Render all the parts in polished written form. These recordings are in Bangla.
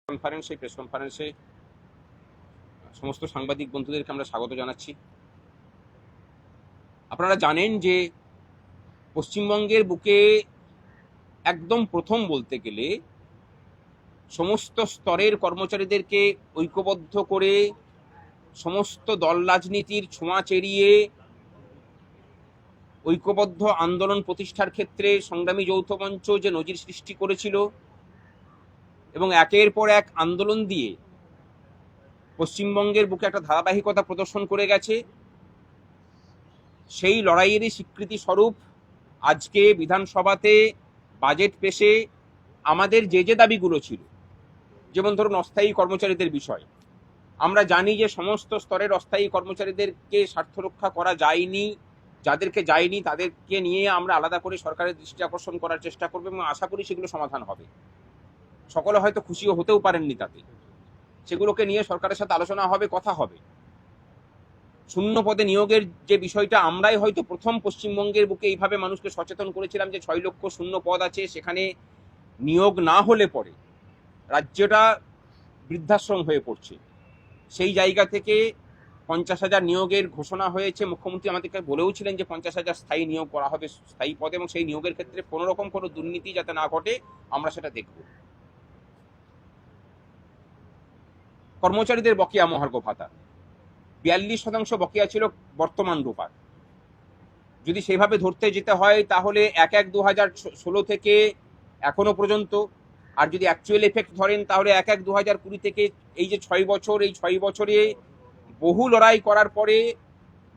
কনফারেন্সে প্রেস কনফারেন্সে সমস্ত সাংবাদিক বন্ধুদেরকে আমরা স্বাগত জানাচ্ছি। আপনারা জানেন যে পশ্চিমবঙ্গের বুকে একদম প্রথম বলতে গেলে সমস্ত স্তরের কর্মচারীদেরকে ঐক্যবদ্ধ করে সমস্ত দল রাজনীতির ছোঁয়া চেরিয়ে ঐক্যবদ্ধ আন্দোলন প্রতিষ্ঠার ক্ষেত্রে সংগ্রামী যৌথ মঞ্চ যে নজির সৃষ্টি করেছিল এবং একের পর এক আন্দোলন দিয়ে পশ্চিমবঙ্গের বুকে একটা ধারাবাহিকতা প্রদর্শন করে গেছে, সেই লড়াইয়েরই স্বীকৃতি স্বরূপ আজকে বিধানসভাতে বাজেট পেশে আমাদের যে দাবিগুলো ছিল, যেমন ধরুন অস্থায়ী কর্মচারীদের বিষয়। আমরা জানি যে সমস্ত স্তরের অস্থায়ী কর্মচারীদেরকে স্বার্থ রক্ষা করা যায়নি, যাদেরকে যায়নি তাদেরকে নিয়ে আমরা আলাদা করে সরকারের দৃষ্টি আকর্ষণ করার চেষ্টা করব এবং আশা করি সেগুলো সমাধান হবে। সকলে হয়তো খুশিও হতেও পারেননি তাতে, সেগুলোকে নিয়ে সরকারের সাথে আলোচনা হবে, কথা হবে। শূন্য পদে নিয়োগের যে বিষয়টা, আমরাই হয়তো প্রথম পশ্চিমবঙ্গের বুকে এইভাবে মানুষকে সচেতন করেছিলাম যে 6 লক্ষ শূন্য পদ আছে, সেখানে নিয়োগ না হলে পরে রাজ্যটা বৃদ্ধাশ্রম হয়ে পড়ছে। সেই জায়গা থেকে 50,000 নিয়োগের ঘোষণা হয়েছে। মুখ্যমন্ত্রী আমাদেরকে বলেও ছিলেন যে 50,000 স্থায়ী নিয়োগ করা হবে, স্থায়ী পদে, এবং সেই নিয়োগের ক্ষেত্রে কোনো রকম কোনো দুর্নীতি যাতে না ঘটে আমরা সেটা দেখব। কর্মচারীদের বকেয়া মহার্ঘ ভাতা 42% বকেয়া ছিল বর্তমান রূপার। যদি সেভাবে ধরতে যেতে হয় তাহলে 1/1/2016 থেকে এখনো পর্যন্ত, আর যদি অ্যাকচুয়াল এফেক্ট ধরেন তাহলে 1/1/2020 থেকে এই যে 6 বছর, এই 6 বছরে বহু লড়াই করার পরে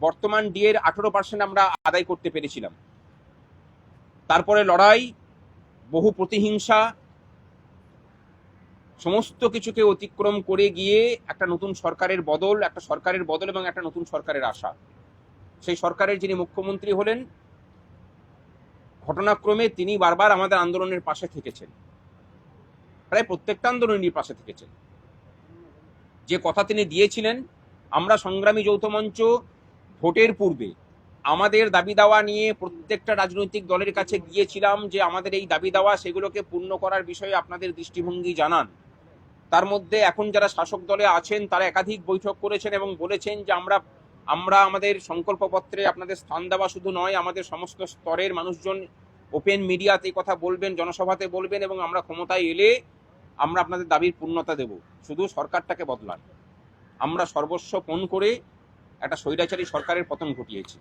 বর্তমান ডিএর 18% আমরা আদায় করতে পেরেছিলাম। তারপরে লড়াই, বহু প্রতিহিংসা, সমস্ত কিছুকে অতিক্রম করে গিয়ে একটা নতুন সরকারের বদল, এবং একটা নতুন সরকারের আশা। সেই সরকারের যিনি মুখ্যমন্ত্রী হলেন, ঘটনাক্রমে তিনি বারবার আমাদের আন্দোলনের পাশে থেকেছেন, প্রায় প্রত্যেকটা আন্দোলনের পাশে থেকেছেন। যে কথা তিনি দিয়েছিলেন, আমরা সংগ্রামী যৌথ মঞ্চ ভোটের পূর্বে আমাদের দাবি দাওয়া নিয়ে প্রত্যেকটা রাজনৈতিক দলের কাছে গিয়েছিলাম যে আমাদের এই দাবি দাওয়া, সেগুলোকে পূর্ণ করার বিষয়ে আপনাদের দৃষ্টিভঙ্গি জানান। তার মধ্যে এখন যারা শাসক দলে আছেন তারা একাধিক বৈঠক করেছেন এবং বলেছেন যে আমরা আমাদের সংকল্পপত্রে আপনাদের স্থান দেওয়া শুধু নয়, আমাদের সমস্ত স্তরের মানুষজন ওপেন মিডিয়াতে কথা বলবেন, জনসভাতে বলবেন, এবং আমরা ক্ষমতায় এলে আমরা আপনাদের দাবির পূর্ণতা দেব, শুধু সরকারটাকে বদলান। আমরা সর্বস্ব পণ করে একটা স্বৈরাচারী সরকারের পতন ঘটিয়েছি।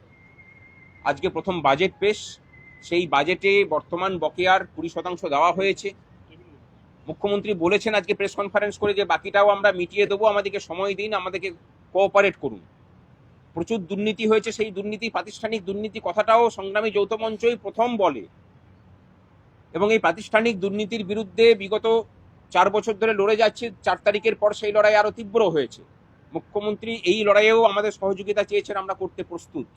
আজকে প্রথম বাজেট পেশ, সেই বাজেটে বর্তমান বকেয়ার 20% দেওয়া হয়েছে। মুখ্যমন্ত্রী বলেছেন আজকে প্রেস কনফারেন্স করে যে বাকিটাও আমরা মিটিয়ে দেবো, আমাদেরকে সময় দিন, আমাদেরকে কোঅপারেট করুন। প্রচুর দুর্নীতি হয়েছে, সেই দুর্নীতি, প্রাতিষ্ঠানিক দুর্নীতি কথাটাও সংগ্রামী যৌথ মঞ্চই প্রথম বলে, এবং এই প্রাতিষ্ঠানিক দুর্নীতির বিরুদ্ধে বিগত 4 বছর ধরে লড়ে যাচ্ছে। 4 তারিখের পর সেই লড়াই আরো তীব্র হয়েছে। মুখ্যমন্ত্রী এই লড়াইয়েও আমাদের সহযোগিতা চেয়েছেন, আমরা করতে প্রস্তুত।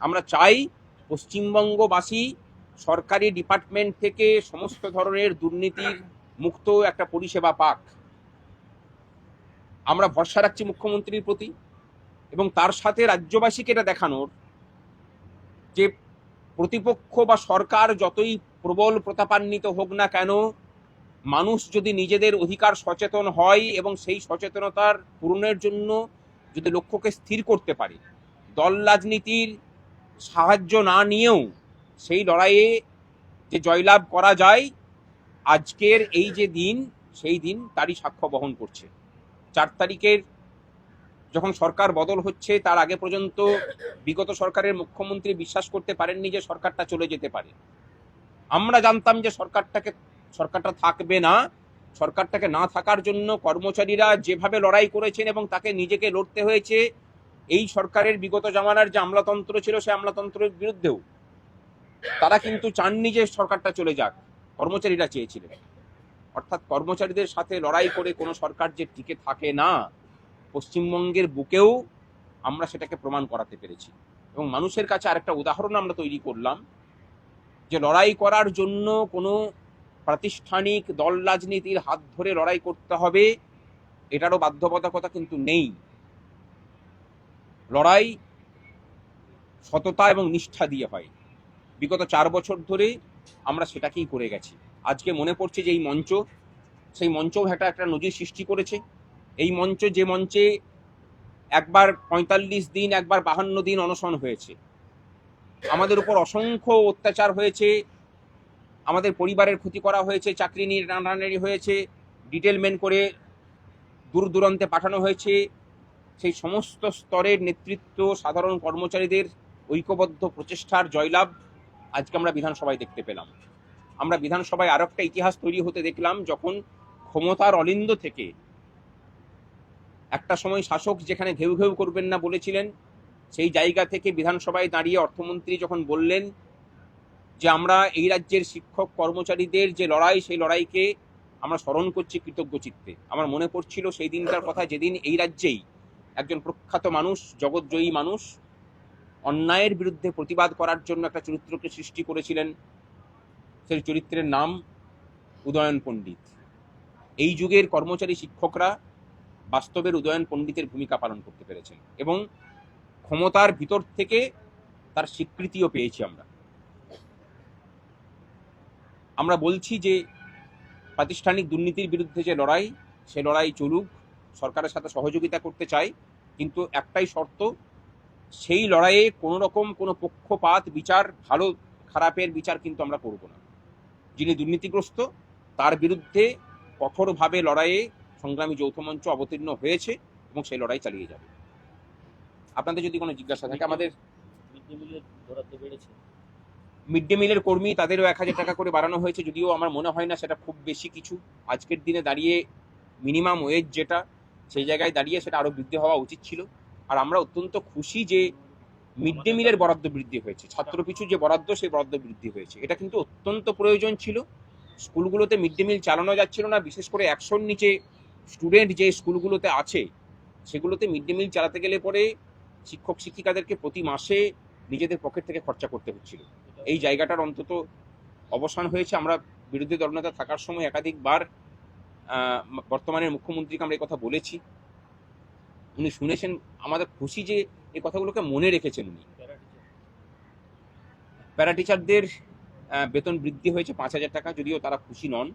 আমরা চাই পশ্চিমবঙ্গবাসী সরকারি ডিপার্টমেন্ট থেকে সমস্ত ধরনের দুর্নীতির মুক্ত একটা পরিষেবা পাক। আমরা ভরসা রাখছি মুখ্যমন্ত্রীর প্রতি, এবং তার সাথে রাজ্যবাসীকে এটা দেখানোর যে প্রতিপক্ষ বা সরকার যতই প্রবল প্রতাপান্বিত হোক না কেন, মানুষ যদি নিজেদের অধিকার সচেতন হয় এবং সেই সচেতনতার পূরণের জন্য যদি লক্ষ্যকে স্থির করতে পারে, দল রাজনীতির সাহায্য না নিয়েও সেই লড়াইয়ে যে জয়লাভ করা যায়, আজকের এই যে দিন, সেই দিন তারই সাক্ষ্য বহন করছে। 4 তারিখের যখন সরকার বদল হচ্ছে, তার আগে পর্যন্ত বিগত সরকারের মুখ্যমন্ত্রী বিশ্বাস করতে পারেননি যে সরকারটা চলে যেতে পারে। আমরা জানতাম যে সরকারটা থাকবে না। সরকারটাকে না থাকার জন্য কর্মচারীরা যেভাবে লড়াই করেছেন এবং তাকে নিজেকে লড়তে হয়েছে, এই সরকারের বিগত জামানার যে আমলাতন্ত্র ছিল, সেই আমলাতন্ত্রের বিরুদ্ধেও তারা কিন্তু চাননি যে সরকারটা চলে যাক, কর্মচারীরা চেয়েছিলেন। অর্থাৎ কর্মচারীদের সাথে লড়াই করে কোনো সরকার যে টিকে থাকে না, পশ্চিমবঙ্গের বুকেও আমরা সেটাকে প্রমাণ করাতে পেরেছি। এবং মানুষের কাছে আরেকটা উদাহরণ আমরা তৈরি করলাম যে লড়াই করার জন্য কোনো প্রাতিষ্ঠানিক দল রাজনীতির হাত ধরে লড়াই করতে হবে, এটারও বাধ্যবাধকতা কিন্তু নেই। লড়াই সততা এবং নিষ্ঠা দিয়ে হয়। বিগত 4 বছর ধরে আমরা সেটাকেই করে গেছি। আজকে মনে পড়ছে যে এই মঞ্চ সেই মঞ্চও একটা নজির সৃষ্টি করেছে। এই মঞ্চ, যে মঞ্চে একবার ৪৫ দিন, একবার ৫২ দিন অনশন হয়েছে, আমাদের উপর অসংখ্য অত্যাচার হয়েছে, আমাদের পরিবারের ক্ষতি করা হয়েছে, চাকরি নিয়ে টানাটানি হয়েছে, ডিটেলমেন্ট করে দূর দূরান্তে পাঠানো হয়েছে, সেই সমস্ত স্তরের নেতৃত্ব, সাধারণ কর্মচারীদের ঐক্যবদ্ধ প্রচেষ্টার জয়লাভ আজকে আমরা বিধানসভায় দেখতে পেলাম। আমরা বিধানসভায় আরো একটা ইতিহাস তৈরি হতে দেখলাম, যখন ক্ষমতার অলিন্দ থেকে একটা সময় শাসক যেখানে ঘেউ ঘেউ করবেন না বলেছিলেন, সেই জায়গা থেকে বিধানসভায় দাঁড়িয়ে অর্থমন্ত্রী যখন বললেন যে আমরা এই রাজ্যের শিক্ষক কর্মচারীদের যে লড়াই, সেই লড়াইকে আমরা স্মরণ করছি কৃতজ্ঞ চিত্তে। আমার মনে পড়ছিল সেই দিনটার কথা, যেদিন এই রাজ্যেই একজন প্রখ্যাত মানুষ, জগৎজয়ী মানুষ, অন্যায়ের বিরুদ্ধে প্রতিবাদ করার জন্য একটা চরিত্রকে সৃষ্টি করেছিলেন। সেই চরিত্রের নাম উদয়ন পণ্ডিত। এই যুগের কর্মচারী শিক্ষকরা বাস্তবের উদয়ন পণ্ডিতের ভূমিকা পালন করতে পেরেছেন এবং ক্ষমতার ভিতর থেকে তার স্বীকৃতিও পেয়েছি। আমরা বলছি যে প্রাতিষ্ঠানিক দুর্নীতির বিরুদ্ধে যে লড়াই, সে লড়াই চলুক, সরকারের সাথে সহযোগিতা করতে চাই, কিন্তু একটাই শর্ত, সেই লড়াইয়ে কোনো রকম কোনো পক্ষপাত বিচার, ভালো খারাপের বিচার কিন্তু আমরা করব না। যিনি দুর্নীতিগ্রস্ত তার বিরুদ্ধে কঠোরভাবে লড়াইয়ে সংগ্রামী যৌথ মঞ্চ অবতীর্ণ হয়েছে এবং সেই লড়াই চালিয়ে যাবে। আপনাদের যদি কোনো জিজ্ঞাসা থাকে, আমাদের মিড ডে মিলের কর্মী, তাদেরও ১,০০০ টাকা করে বাড়ানো হয়েছে, যদিও আমার মনে হয় না সেটা খুব বেশি কিছু। আজকের দিনে দাঁড়িয়ে মিনিমাম ওয়েজ যেটা, সেই জায়গায় দাঁড়িয়ে সেটা আরও বৃদ্ধি হওয়া উচিত ছিল। আর আমরা অত্যন্ত খুশি যে মিড ডে মিলের বরাদ্দ বৃদ্ধি হয়েছে, ছাত্রপিছু যে বরাদ্দ, সেই বরাদ্দ বৃদ্ধি হয়েছে। এটা কিন্তু অত্যন্ত প্রয়োজন ছিল। স্কুলগুলোতে মিড ডে মিল চালানো যাচ্ছিল না, বিশেষ করে ১০০-র নিচে স্টুডেন্ট যে স্কুলগুলোতে আছে, সেগুলোতে মিড ডে মিল চালাতে গেলে পরে শিক্ষক শিক্ষিকাদেরকে প্রতি মাসে নিজেদের পকেট থেকে খরচা করতে হচ্ছিল। এই জায়গাটার অন্তত অবসান হয়েছে। আমরা বিরোধী দলনেতা থাকার সময় একাধিকবার বর্তমানের মুখ্যমন্ত্রীকে আমরা এই কথা বলেছি, উনি শুনেছেন। আমাদের খুশি যে এই কথাগুলোকে মনে রেখেছেন উনি। প্যারা টিচারদের বেতন বৃদ্ধি হয়েছে ৫,০০০ টাকা, যদিও তারা খুশি নন।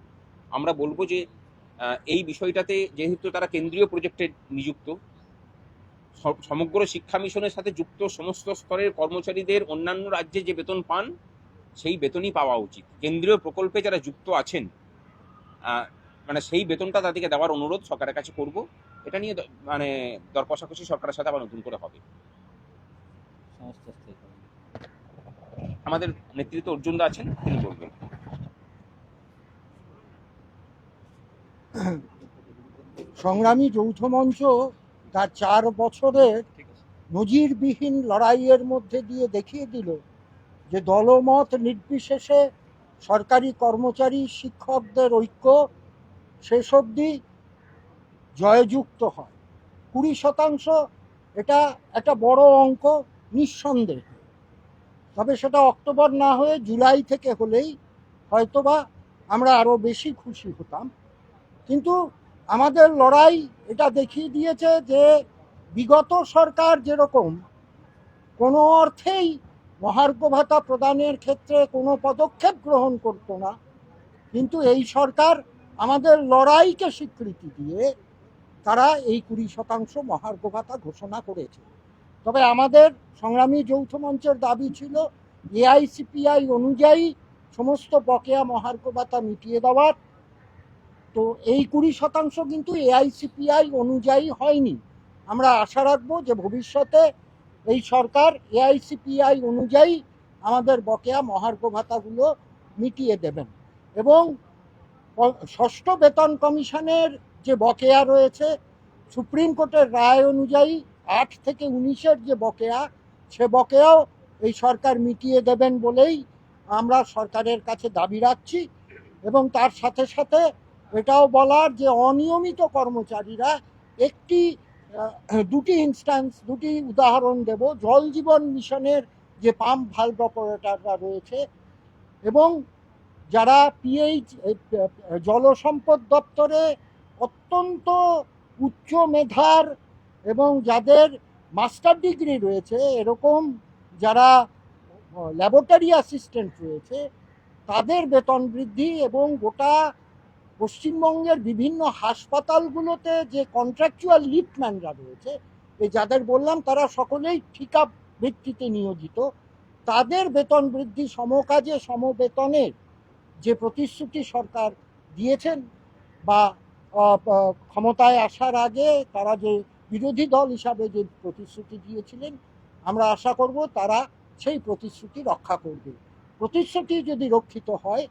আমরা বলবো যে এই বিষয়টাতে, যেহেতু তারা কেন্দ্রীয় প্রজেক্টে নিযুক্ত, সমগ্র শিক্ষা মিশনের সাথে যুক্ত সমস্ত স্তরের কর্মচারীদের অন্যান্য রাজ্যে যে বেতন পান, সেই বেতনই পাওয়া উচিত। কেন্দ্রীয় প্রকল্পে যারা যুক্ত আছেন, মানে সেই বেতনটা তাদেরকে দেওয়ার অনুরোধ সরকারের কাছে করব। এটা নিয়ে মানে দর কষাকষি সরকারের সাথে আবার নতুন করে হবে। আমাদের নেতৃত্ব অর্জুনদা আছেন, তিনি বলবেন। সংগ্রামী যৌথ মঞ্চ তার ৪ বছরের নজিরবিহীন লড়াইয়ের মধ্যে দিয়ে দেখিয়ে দিল যে দলমত নির্বিশেষে সরকারি কর্মচারী শিক্ষকদের ঐক্য শেষ অবধি জয়যুক্ত হয়। ২০% এটা একটা বড় অঙ্ক নিঃসন্দেহে, তবে সেটা অক্টোবর না হয়ে জুলাই থেকে হলেই হয়তোবা আমরা আরও বেশি খুশি হতাম। কিন্তু আমাদের লড়াই এটা দেখিয়ে দিয়েছে যে বিগত সরকার যেরকম কোনো অর্থেই মহার্ঘ ভাতা প্রদানের ক্ষেত্রে কোনো পদক্ষেপ গ্রহণ করত না, কিন্তু এই সরকার আমাদের লড়াইকে স্বীকৃতি দিয়ে তারা এই ২০% মহার্ঘ ভাতা ঘোষণা করেছে। তবে আমাদের সংগ্রামী যৌথ মঞ্চের দাবি ছিল এআইসিপিআই অনুযায়ী সমস্ত বকেয়া মহার্ঘ ভাতা মিটিয়ে দেওয়ার। তো এই ২০% কিন্তু এআইসিপিআই অনুযায়ী হয়নি। আমরা আশা রাখবো যে ভবিষ্যতে এই সরকার এআইসিপিআই অনুযায়ী আমাদের বকেয়া মহার্ঘ ভাতাগুলো মিটিয়ে দেবেন এবং ষষ্ঠ বেতন কমিশনের যে বকেয়া রয়েছে, সুপ্রিম কোর্টের রায় অনুযায়ী ৮ থেকে ১৯-এর যে বকেয়া, সে বকেয়াও এই সরকার মিটিয়ে দেবেন বলেই আমরা সরকারের কাছে দাবি রাখছি। এবং তার সাথে সাথে এটাও বলার যে অনিয়মিত কর্মচারীরা দুটি উদাহরণ দেব। জল জীবন মিশনের যে পাম্প ভালভ অপারেটররা রয়েছে এবং যারা জলসম্পদ দপ্তরে অত্যন্ত উচ্চ মেধার এবং যাদের মাস্টার ডিগ্রি রয়েছে, এরকম যারা ল্যাবরেটরি অ্যাসিস্ট্যান্ট রয়েছে, তাদের বেতন বৃদ্ধি এবং পশ্চিমবঙ্গের বিভিন্ন হাসপাতালগুলোতে যে কন্ট্রাকচুয়াল লিফটম্যানরা রয়েছে, এই যাদের বললাম তারা সকলেই ঠিকা ভিত্তিতে নিয়োজিত, তাদের বেতন বৃদ্ধি, সমকাজে সমবেতনের যে প্রতিশ্রুতি সরকার দিয়েছেন বা ক্ষমতায় আসার আগে তারা যে বিরোধী দল হিসাবে যে প্রতিশ্রুতি দিয়েছিলেন, আমরা আশা করব তারা সেই প্রতিশ্রুতি রক্ষা করবে। প্রতিশ্রুতি যদি রক্ষিত হয়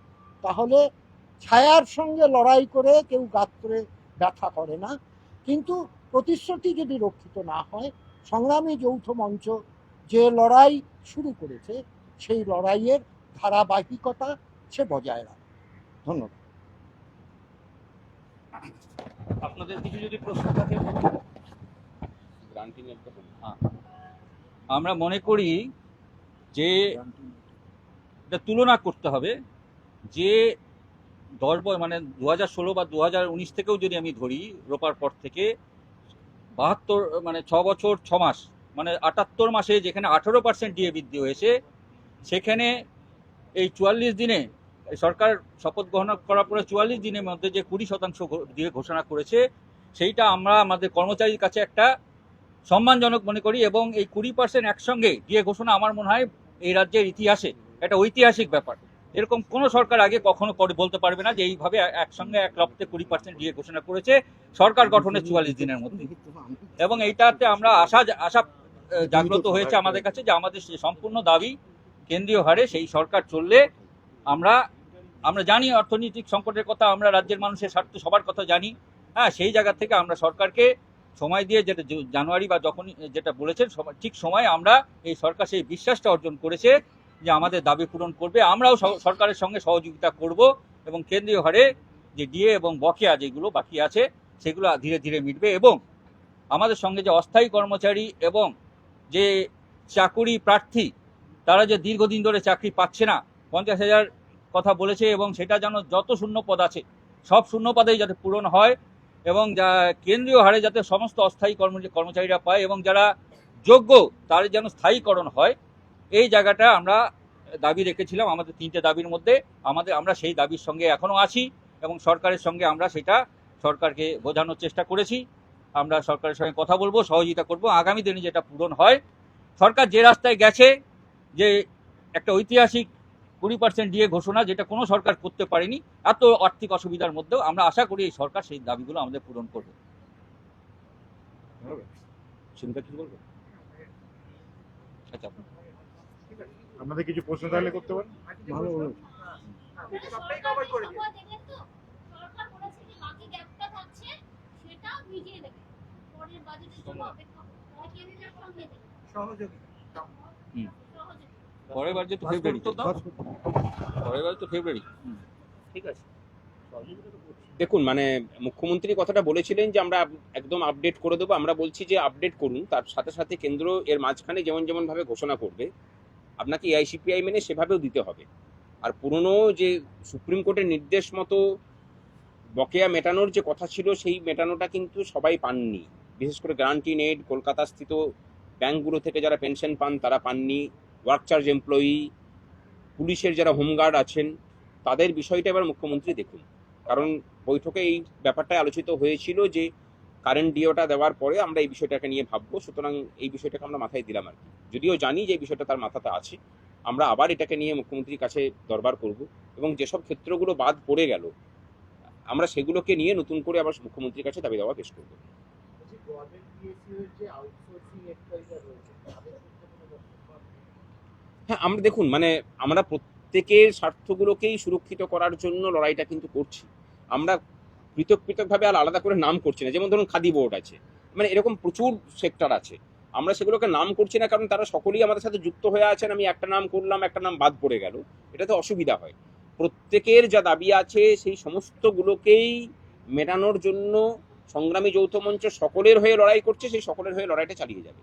তাহলে ছায়ার সঙ্গে লড়াই করে কেউ গাত্রে ব্যথা করে না, কিন্তু প্রতিশ্রুতি যদি রক্ষিত না হয়, সংগ্রামী যৌথ মঞ্চ যে লড়াই শুরু করেছে সেই লড়াইয়ের ধারাবাহিকতা সে বজায় রাখে। ধন্যবাদ। আপনাদের কিছু যদি প্রশ্ন থাকে, গ্রান্টিং এর কথা আমরা মনে করি যে এটা তুলনা করতে হবে যে 10 মানে 2016 বা 2019 থেকেও যদি আমি ধরি, রোপার পর থেকে 72 মানে 6 বছর 6 মাস মানে 78 মাসে যেখানে 18% ডিএ বৃদ্ধি হয়েছে, সেখানে এই 44 দিনে সরকার শপথ গ্রহণ করার পরে 44 দিনের মধ্যে যে 20% দিয়ে ঘোষণা করেছে, সেইটা আমরা আমাদের কর্মচারীর কাছে একটা সম্মানজনক মনে করি। এবং এই 20% একসঙ্গে দিয়ে ঘোষণা আমার মনে হয় এই রাজ্যের ইতিহাসে একটা ঐতিহাসিক ব্যাপার। এরকম কোনো সরকার আগে কখনো বলতে পারবে না যে এইভাবে একসঙ্গে এক লপ্তে 20% দিয়ে ঘোষণা করেছে সরকার গঠনের 44 দিনের মধ্যে। এবং এইটাতে আমরা আশা জাগ্রত হয়েছে আমাদের কাছে যে আমাদের সম্পূর্ণ দাবি কেন্দ্রীয় হারে সেই সরকার চললে আমরা জানি অর্থনৈতিক সংকটের কথা, আমরা রাজ্যের মানুষের স্বার্থ সবার কথা জানি। হ্যাঁ, সেই জায়গা থেকে আমরা সরকারকে সময় দিয়ে, যেটা জানুয়ারি বা যখন যেটা বলেছেন ঠিক সময় আমরা এই সরকার সেই বিশ্বাসটা অর্জন করেছে যে আমাদের দাবি পূরণ করবে। আমরাও সরকারের সঙ্গে সহযোগিতা করব এবং কেন্দ্রীয় হারে যে ডিএ এবং বকেয়া যেগুলো বাকি আছে সেগুলো ধীরে ধীরে মিটবে। এবং আমাদের সঙ্গে যে অস্থায়ী কর্মচারী এবং যে চাকুরি প্রার্থী, তারা যে দীর্ঘদিন ধরে চাকরি পাচ্ছে না, 50,000 কথা বলেছে, এবং সেটা যেন যত শূন্য পদ আছে সব শূন্য পদেই যাতে পূরণ হয় এবং যা কেন্দ্রীয় হারে যাতে সমস্ত অস্থায়ী কর্মচারীরা পায় এবং যারা যোগ্য তার যেন স্থায়ীকরণ হয়, এই জায়গাটা আমরা দাবি রেখেছিলাম আমাদের 3টে দাবির মধ্যে। আমরা সেই দাবির সঙ্গে এখনও আছি এবং সরকারের সঙ্গে আমরা সেটা সরকারকে বোঝানোর চেষ্টা করেছি। আমরা সরকারের সঙ্গে কথা বলবো, সহযোগিতা করব। আগামী দিনে যেটা পূরণ হয়, সরকার যে রাস্তায় গেছে, যে একটা ঐতিহাসিক 20% দিয়ে ঘোষণা, যেটা কোনো সরকার করতে পারেনি এত আর্থিক অসুবিধার মধ্যেও, আমরা আশা করি এই সরকার সেই দাবিগুলো আমাদের পূরণ করবে। চিন্তা কি বলবো? আচ্ছা, আপনাদের কিছু প্রশ্ন থাকলে করতে পারেন। ভালো হলো। পরের বার তো ফেব্রুয়ারি। ঠিক আছে। দেখুন, মানে মুখ্যমন্ত্রী কথাটা বলেছিলেন যে আমরা একদম আপডেট করে দেবো। আমরা বলছি যে আপডেট করুন, তার সাথে সাথে কেন্দ্র এর মাঝখানে যেমন ভাবে ঘোষণা করবে আপনাকে এআইসিপিআই মেনে সেভাবেও দিতে হবে। আর পুরনো যে সুপ্রিম কোর্টের নির্দেশ মতো বকেয়া মেটানোর যে কথা ছিল, সেই মেটানোটা কিন্তু সবাই পাননি। বিশেষ করে গ্রান্টিন এইড কলকাতা স্থিত ব্যাংকগুলো থেকে যারা পেনশন পান তারা পাননি। ওয়ার্ক চার্জ এমপ্লয়ি, পুলিশের যারা হোমগার্ড আছেন, তাদের বিষয়টা এবার মুখ্যমন্ত্রী দেখুন। কারণ বৈঠকে এই ব্যাপারটাই আলোচিত হয়েছিল যে কারেন্ট ডিওটা দেওয়ার পরে আমরা এই বিষয়টাকে নিয়ে ভাববো। সুতরাং এই বিষয়টাকে আমরা মাথায় দিলাম আর কি। যদিও জানি যে এই বিষয়টা তার মাথাতে আছে, আমরা আবার এটাকে নিয়ে মুখ্যমন্ত্রীর কাছে দরবার করব এবং যেসব ক্ষেত্রগুলো বাদ পড়ে গেল আমরা সেগুলোকে নিয়ে নতুন করে আবার মুখ্যমন্ত্রীর কাছে দাবি দাওয়া পেশ করবো। হ্যাঁ, আমরা দেখুন, মানে আমরা প্রত্যেকের স্বার্থগুলোকেই সুরক্ষিত করার জন্য লড়াইটা কিন্তু করছি। আমরা পৃথকভাবে আর আলাদা করে নাম করছি না। যেমন ধরুন খাদি বোর্ড আছে, মানে এরকম প্রচুর সেক্টর আছে, আমরা সেগুলোকে নাম করছি না কারণ তারা সকলেই আমাদের সাথে যুক্ত হয়ে আছেন। আমি একটা নাম করলাম, একটা নাম বাদ পড়ে গেল, এটা তো অসুবিধা হয়। প্রত্যেকের যা দাবি আছে সেই সমস্তগুলোকেই মেটানোর জন্য সংগ্রামী যৌথ মঞ্চ সকলের হয়ে লড়াই করছে, সেই সকলের হয়ে লড়াইটা চালিয়ে যাবে।